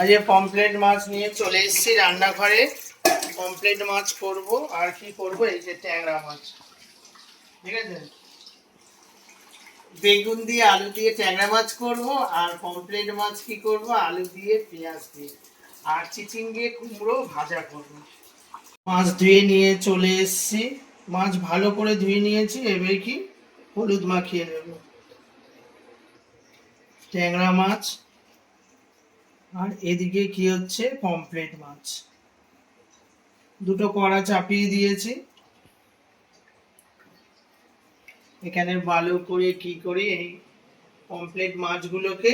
আজ পমফ্রেট মাছ নিয়ে চলে এসেছি রান্নাঘরে। পমফ্রেট মাছ করব। আর কি করব, এই যে ট্যাংরা মাছ, ঠিক আছে। বেগুন দিয়ে আলু দিয়ে ট্যাংরা মাছ করব। আর পমফ্রেট মাছ কি করব, আলু দিয়ে পেঁয়াজ দিয়ে আর চিচিঙ্গে কুমড়ো ভাজা করব। মাছ ধুয়ে নিয়ে চলে এসেছি। মাছ ভালো করে ধুয়ে নিয়েছি। এবার কি হলুদ মাখিয়ে নেব। ট্যাংরা মাছ আর এদিকে কি হচ্ছে, পমফ্রেট মাছ। দুটো কড়া চাপিয়ে দিয়েছি। এখানে ভালো করে কি করি, এই পমফ্রেট মাছগুলোকে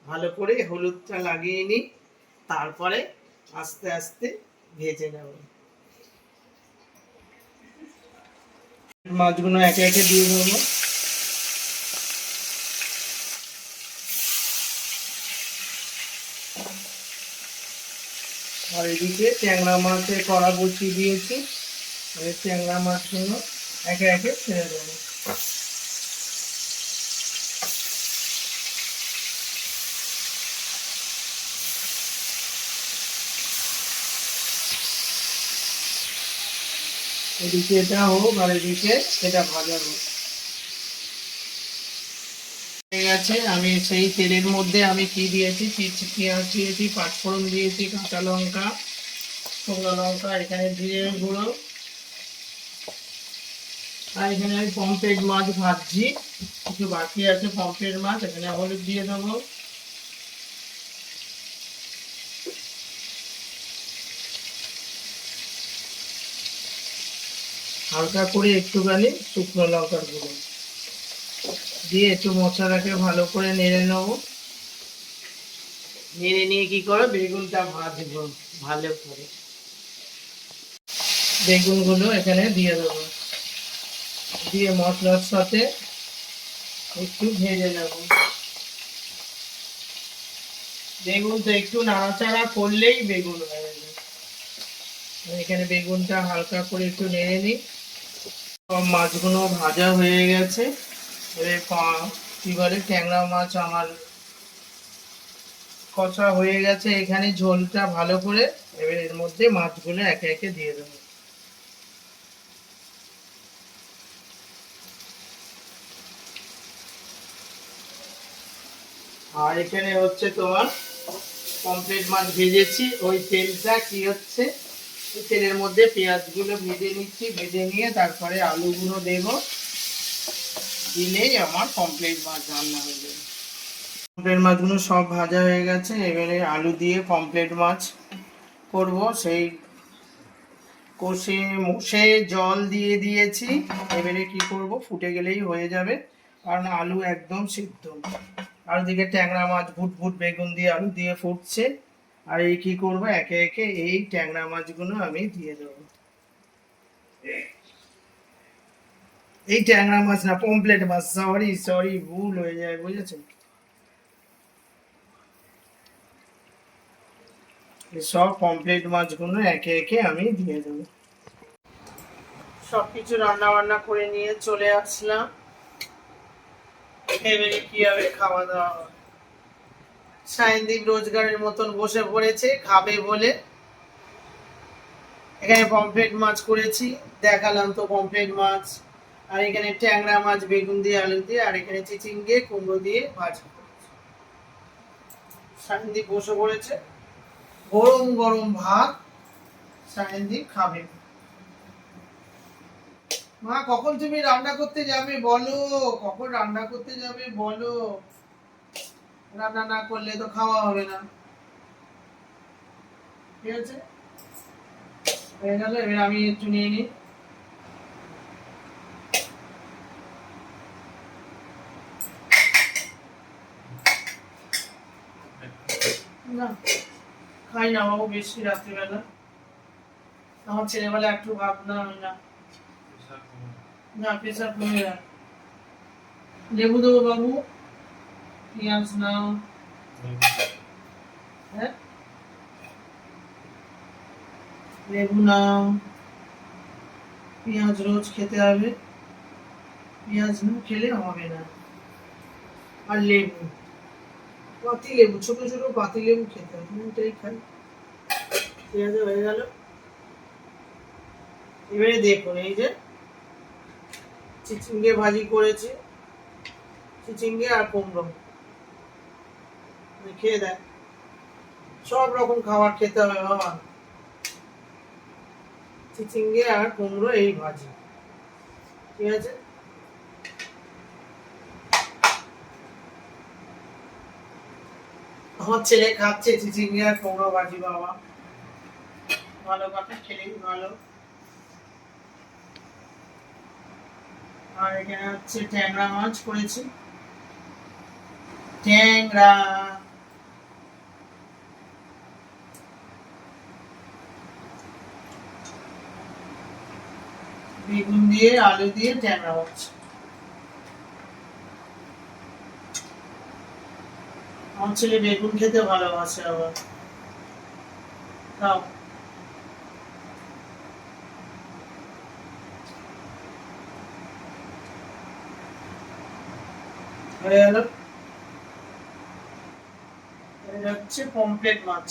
ভালো করে হলুদটা লাগিয়ে নিই, তারপরে আস্তে আস্তে ভেজে নেব। মাছগুলো একে একে দিয়ে দেবো। আর এদিকে ট্যাংরা মাছের কড়া বসিয়ে দিয়েছি। ট্যাংরা মাছগুলো একে একে ছেড়ে দেবো। এদিকে এটা হোক আর এদিকে এটা ভাজা হোক। ঠিক আছে, আমি সেই তেলের মধ্যে আমি কি দিয়েছি, পেঁয়াজ দিয়েছি, পাঁচফোড়ন দিয়েছি, কাঁচা লঙ্কা, শুকনো লঙ্কা, এখানে জিরে গুঁড়ো। আর এখানে আমি পমফ্রেট মাছ ভাজছি, কিছু বাকি আছে পমফ্রেট মাছ। এখানে হলুদ দিয়ে দেবো। হালকা করে একটুখানি শুকনো লঙ্কার গুঁড়ো দিয়ে একটু মশলাটাকে ভালো করে নেড়ে নেবো। নেড়ে নিয়ে কি করো, বেগুনটা ভাজবো ভালো করে। বেগুনগুলো এখানে দিয়ে দেবো, দিয়ে মশলার সাথে একটু ভেজে নেব। বেগুনটা একটু নাড়াচাড়া করলেই বেগুন হয়ে যাবে। এখানে বেগুনটা হালকা করে একটু নেড়ে নিই। সব মাছগুলো ভাজা হয়ে গেছে। এবার কি বলে, ট্যাংরা মাছ আমার কষা হয়ে গেছে। এখানে ঝোলটা ভালো করে এবার এর মধ্যে মাছগুলো একে একে দিয়ে দেবো। আর এখানে হচ্ছে তোমার পমফ্রেট মাছ ভেজেছি, ওই তেলটা কি হচ্ছে, ওই তেলের মধ্যে পেঁয়াজগুলো ভেজে নিচ্ছি। ভেজে নিয়ে তারপরে আলুগুলো দেবো, দিলেই আমার পমফ্রেট মাছ রান্না হয়ে যাবে। পমফ্রেট মাছগুলো সব ভাজা হয়ে গেছে। এবারে আলু দিয়ে পমফ্রেট মাছ করব। সেই কষে মুছে জল দিয়ে দিয়েছি। এবারে কি করব, ফুটে গেলেই হয়ে যাবে, কারণ আলু একদম সিদ্ধ। আর ওদিকে ট্যাংরা মাছ ভুট ভুট বেগুন দিয়ে আলু দিয়ে ফুটছে। আর এই কি করব, একে একে এই ট্যাংরা মাছগুলো আমি দিয়ে দেবো। এই ট্যাংরা মাছ না, পমফ্রেট মাছ, সরি সরি, ভুল হয়ে যায়, বুঝেছেন। সব পমফ্রেট মাছগুলো একে একে আমি দিয়ে দেবো। সবকিছু রান্না বান্না করে নিয়ে চলে আসলাম। এবারে কি হবে, খাওয়া দাওয়া হবে। সায়নদীপ রোজগারের মতন বসে পড়েছে খাবে বলে। এখানে পমফ্রেট মাছ করেছি, দেখালাম তো পমফ্রেট মাছ। আর এখানে ট্যাংরা মাছ বেগুন দিয়ে আলু দিয়ে, আর এখানে চিচিঙ্গে কুমড়ো দিয়ে ভাজা। সায়নদীপ বসে পড়েছে, গরম গরম ভাত সায়নদীপ খাবে। মা কখন তুমি রান্না করতে যাবে বলো, কখন রান্না করতে যাবে বলো। রান্না না করলে তো খাওয়া হবে না। ঠিক আছে, হয়ে গেল। এবার আমি একটু নিয়ে নিই। না খাই না বাবু, বেশি রাত্রিবেলা। আমার ছেলেবেলা একটু ভাত না হয় না। না, প্রেশার কমে যায়। লেবু দেবো বাবু, পেঁয়াজ নাও। হ্যাঁ, লেবু নাও। পেঁয়াজ রোজ খেতে হবে, পেঁয়াজ না খেলে হবে না। আর লেবু, পাতি লেবু, ছোট ছোট পাতি লেবু খেতে হয়, এটাই খাই। ঠিক আছে, হয়ে গেল। এবারে দেখুন, এই যে চিচিঙ্গে ভাজি করেছি, চিচিঙ্গে আর কুমড়ো, খেয়ে দেখ। সব রকম খাবার খেতে হবে বাবা। চিচিঙ্গে আর কুমড়ো এই ভাজি, ঠিক আছে। আমার ছেলে খাচ্ছে চিচিঙ্গে আর কুমড়ো ভাজি বাবা, ভালো কথা, খেলেই ভালো। আর এখানে হচ্ছে ট্যাংরা মাছ করেছি, ট্যাংরা। বেগুন দিয়ে আলু দিয়ে ট্যাংরা মাছ। আমার ছেলে বেগুন খেতে ভালোবাসে আবার, খাও। হয়ে গেল। এটা হচ্ছে পমফ্রেট মাছ।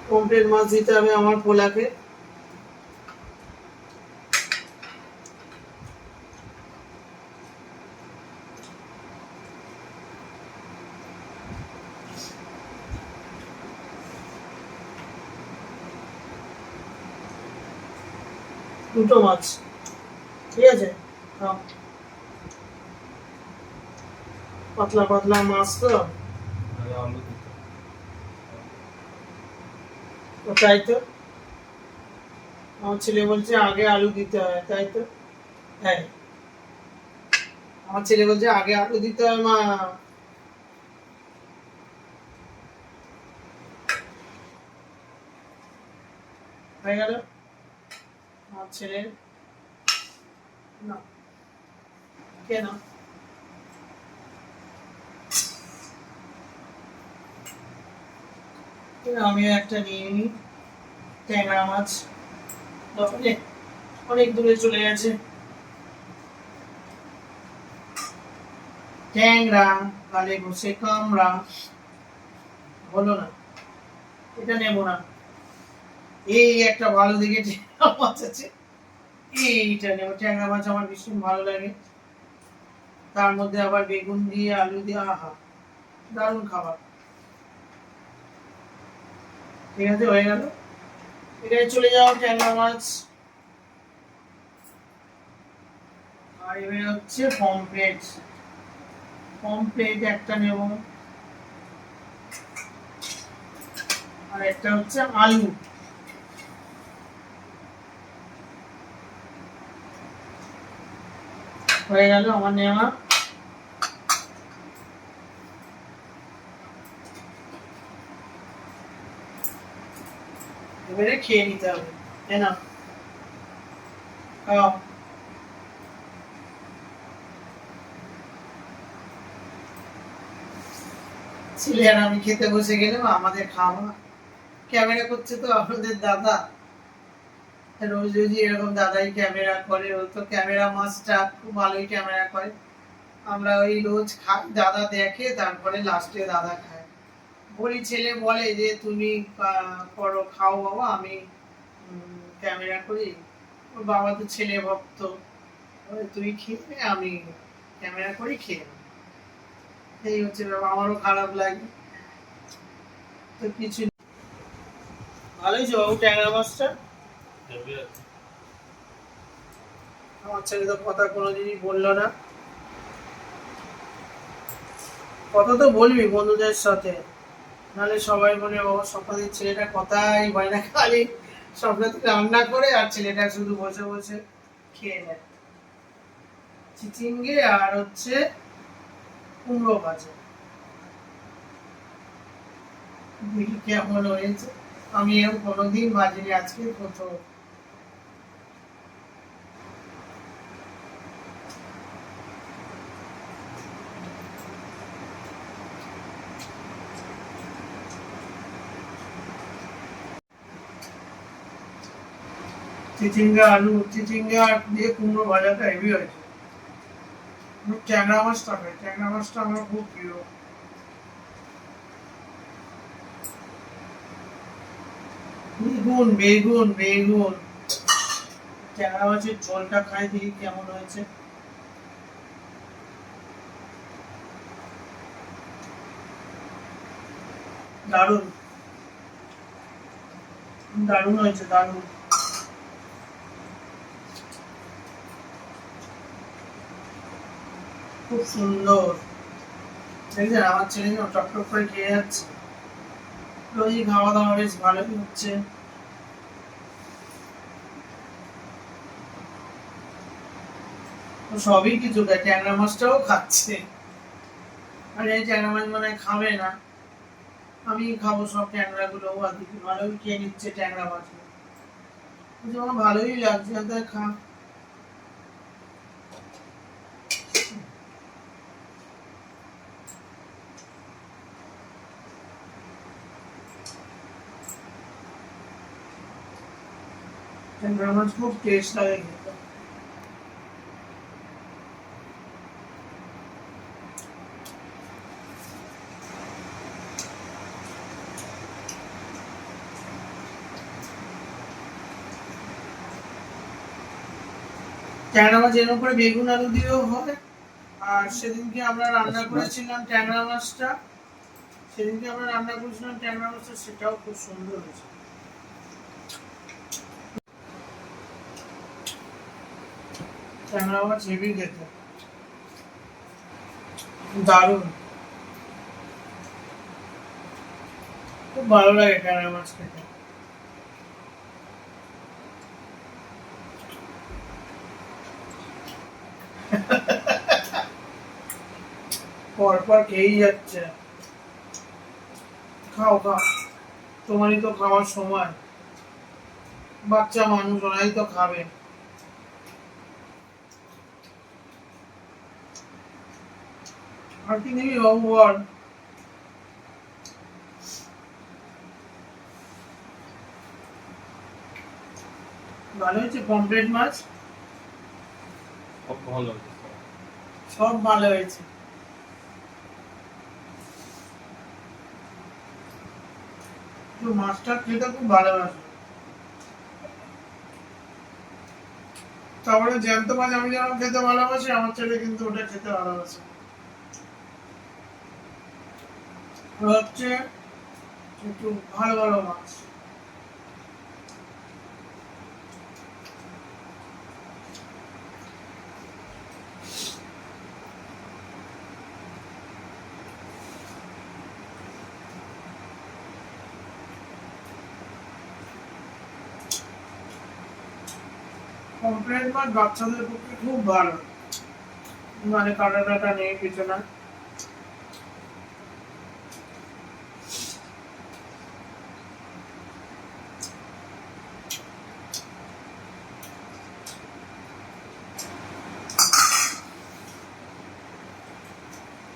পমফ্রেট মাছ দিতে হবে আমার পোলাকে। দুটো মাছ, ঠিক আছে। পাতলা পাতলা মাছ তো, তাই তো। আমার ছেলে বলছে আগে আলু দিতে হয়, তাই তো। হ্যাঁ, আমার ছেলে বলছে আগে আলু দিতে হয় মা। হয়ে গেল আমার ছেলের। না, কেন? আমিও একটা নিয়ে নিই, ট্যাংরা মাছ। অনেক দূরে চলে গেছে ট্যাংরা, গালে বসে কামড়া। হলো না, এটা নেবো না। এই একটা ভালো দিকে ট্যাংরা মাছ আছে, এইটা নেবো। ট্যাংরা মাছ আমার ভীষণ ভালো লাগে, তার মধ্যে আবার বেগুন দিয়ে আলু দিয়ে, আহা দারুণ খাবার। ঠিক আছে, হয়ে গেল। এখানে চলে যাও ট্যাংরা মাছ। আর এবারে হচ্ছে পমফ্রেট। পমফ্রেট একটা নেব, আর একটা হচ্ছে আলু। হয়ে গেল আমার নেওয়া। এবারে খেয়ে নিতে হবে, তাই না? খাও। ছেলে আর আমি খেতে বসে গেলাম, আমাদের খাওয়া। ক্যামেরা করছে তো আপনাদের দাদা, রোজ রোজই এরকম দাদাই ক্যামেরা করে। ও তো ক্যামেরা মাস্টার, খুব ভালোই ক্যামেরা করে। আমরা ওই রোজ খাই, দাদা দেখে, তারপরে লাস্টে দাদা খায়। বলি, ছেলে বলে যে তুমি করো, খাও বাবা, আমি ক্যামেরা করি। ওর বাবা তো ছেলে ভক্ত, তুই খেয়ে নে, আমি ক্যামেরা করি, খেয়ে নে। এই হচ্ছে ব্যাপার। আমারও খারাপ লাগে তো কিছু। ভালোই যে বাবু ট্যাংরা মাছটা। আমার ছেলে তো কথা কোনোদিনই বললো না। কথা তো বলবি বন্ধুদের সাথে, নাহলে সবাই বলে ও সকালের ছেলেটা কথাই বলে না, খালি সকালে রান্না করে আর ছেলেটা শুধু বসে বসে খেয়ে নেয়। চিচিঙ্গে আর হচ্ছে কুমড়ো ভাজা, দেখি কেমন হয়েছে। আমি এরকম কোনোদিন ভাজিনি, আজকে প্রথম। চিচিঙ্গা আলু চিচিঙ্গা দিয়ে কুমড়ো ভাজাটা হেভি হয়েছে। ট্যাংরা মাছটা খাই, ট্যাংরা মাছটা আমার খুব প্রিয়। বেগুন বেগুন বেগুন ট্যাংরা মাছের ঝোলটা খাই, দেখি কেমন হয়েছে। দারুণ, দারুণ হয়েছে, দারুণ। খুব সুন্দর। দেখছেন আমার ছেলে টক করে খেয়ে যাচ্ছে। রোজ খাওয়া দাওয়া বেশ ভালোই হচ্ছে। সবই কিছু খায়, ট্যাংরা মাছটাও খাচ্ছে। আর এই ট্যাংরা মাছ মানে খাবে না, আমি খাবো সব ট্যাংরা গুলো। ভালোই খেয়ে নিচ্ছে ট্যাংরা মাছ, আমার ভালোই লাগছে। খা। ট্যাংরা মাছ খুব টেস্ট লাগে খেতে। ট্যাংরা মাছ এরকম করে বেগুন আলু দিয়েও হয়। আর সেদিনকে আমরা রান্না করেছিলাম ট্যাংরা মাছটা, সেটাও খুব সুন্দর হয়েছে। ট্যাংরা মাছ হেভি খেতে, দারুণ। খুব ভালো লাগে ট্যাংরা মাছ খেতে। পরপর খেয়েই যাচ্ছে। খাও খাও, তোমারই তো খাওয়ার সময়। বাচ্চা মানুষ, ওরাই তো খাবে। আর কি নিবি বাবু বল? ভালো হয়েছে পমফ্রেট মাছ, সব ভালো হয়েছে। মাছটা খেতে খুব ভালোবাসে। তারপরে জ্যান্ত মাছ আমি যেমন খেতে ভালোবাসি, আমার ছেলে কিন্তু ওটা খেতে ভালোবাসে। হচ্ছে একটু ভালো ভালো মাছ। পমফ্রেট মাছ বাচ্চাদের পক্ষে খুব ভালো, মানে কাটা টাটা নেই কিছু না।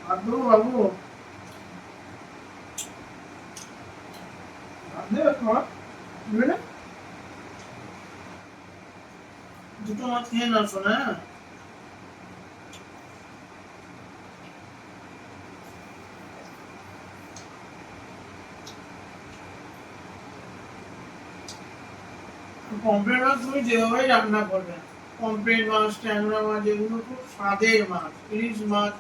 বাবু বাবু দুটো মাছ খেয়ে নাও শোনা। পমফ্রেট মাছ তুমি যেভাবে রান্না করবে, পমফ্রেট মাছ ট্যাংরা মাছ এগুলো খুব স্বাদের মাছ। ইলিশ মাছ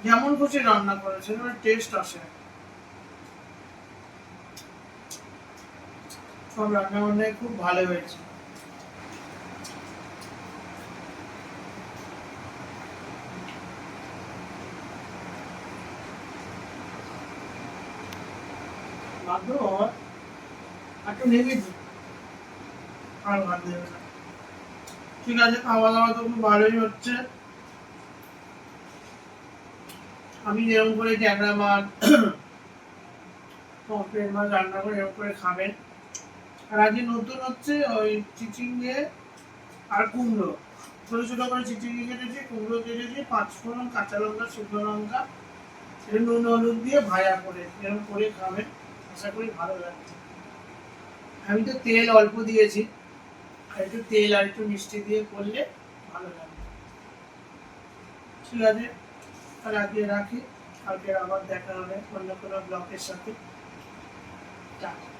যেমন খুশি রান্না করে সেরকম টেস্ট আসে। সব রান্না বান্নায় খুব ভালো হয়েছে। ঠিক আছে, খাওয়া দাওয়া তো খুব ভালোই হচ্ছে। আমি যেরকম করে ট্যাংরা মাছ পমফ্রেট মাছ রান্না করে এরকম করে খাবেন। আর আজকে নতুন হচ্ছে ওই চিচিঙ্গে আর কুমড়ো, ছোট ছোট করে চিচিঙ্গে কেটেছি, কুমড়ো কেটেছি, পাঁচফোড়ন কাঁচা লঙ্কা শুকনো লঙ্কা নুন হলুদ দিয়ে ভাজা করে এরকম করে খাবেন, আশা করি ভালো লাগবে। আমি তো তেল অল্প দিয়েছি, আর একটু তেল আর একটু মিষ্টি দিয়ে করলে ভালো লাগে। ঠিক আছে, আর আজকে রাখি, কালকে আবার দেখা হবে অন্য কোনো ব্লকের সাথে। টাটা।